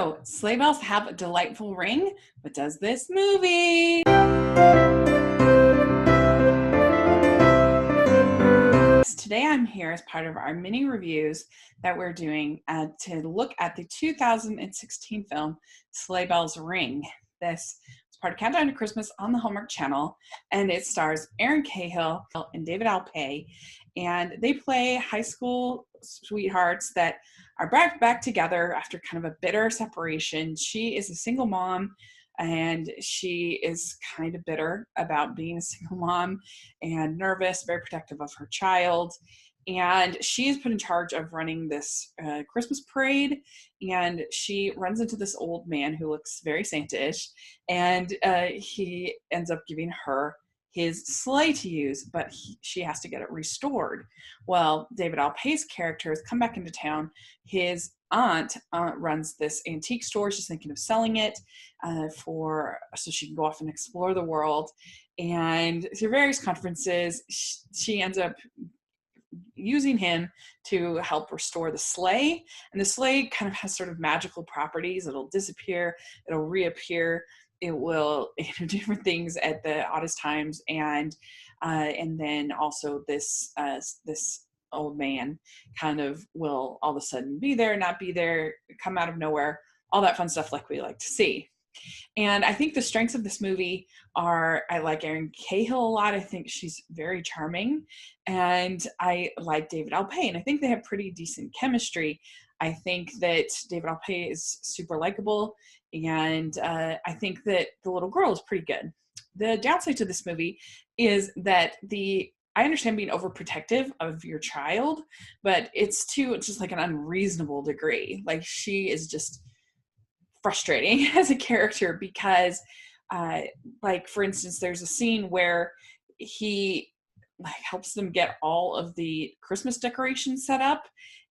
So, sleigh bells have a delightful ring, but does this movie? Today I'm here as part of our mini reviews that we're doing to look at the 2016 film Sleigh Bells Ring. This is part of Countdown to Christmas on the Hallmark Channel, and it stars Erin Cahill and David Alpay, and they play high school sweethearts that are brought back together after kind of a bitter separation. She is a single mom, and she is kind of bitter about being a single mom and nervous, very protective of her child. And she is put in charge of running this Christmas parade, and she runs into this old man who looks very Santa-ish, and he ends up giving her his sleigh to use, but she has to get it restored. Well, David Alpay's character has come back into town. His aunt runs this antique store. She's thinking of selling it so she can go off and explore the world. And through various conferences, she ends up using him to help restore the sleigh. And the sleigh kind of has sort of magical properties. It'll disappear, it'll reappear, it will do different things at the oddest times, and then also this old man kind of will all of a sudden be there, not be there, come out of nowhere, all that fun stuff like we like to see. And I think the strengths of this movie are, I like Erin Cahill a lot. I think she's very charming, and I like David Alpay, and I think they have pretty decent chemistry. I think that David Alpay is super likable, and I think that the little girl is pretty good. The downside to this movie is that I understand being overprotective of your child, but it's just like an unreasonable degree. Like, she is just frustrating as a character because like, for instance, there's a scene where he helps them get all of the Christmas decorations set up,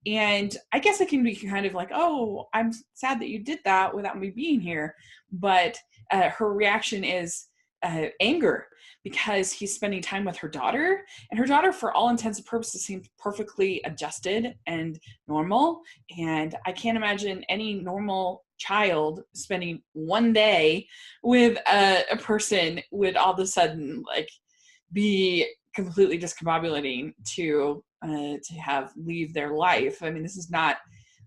and I guess it can be kind of like, oh, I'm sad that you did that without me being here, but her reaction is anger, because he's spending time with her daughter, and her daughter, for all intents and purposes, seems perfectly adjusted and normal. And I can't imagine any normal child spending one day with a person would all of a sudden like be completely discombobulating to have leave their life. I mean, this is not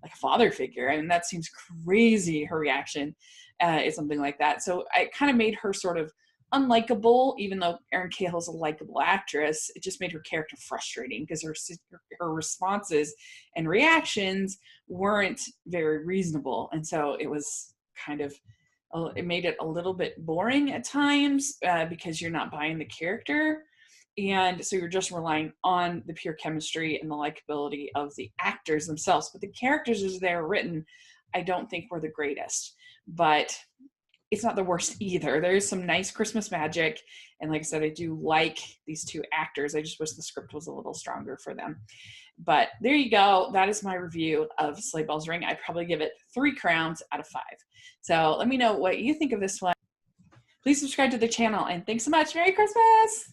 like a father figure. I mean, that seems crazy. Her reaction is something like that. So I kind of made her sort of unlikable, even though Erin Cahill is a likable actress. It just made her character frustrating because her responses and reactions weren't very reasonable, and so it was kind of it made it a little bit boring at times because you're not buying the character, and so you're just relying on the pure chemistry and the likability of the actors themselves. But the characters as they're written, I don't think were the greatest, but it's not the worst either. There's some nice Christmas magic, and like I said, I do like these two actors. I just wish the script was a little stronger for them. But there you go. That is my review of Sleigh Bells Ring. I'd probably give it 3 crowns out of 5. So let me know what you think of this one. Please subscribe to the channel, and thanks so much. Merry Christmas!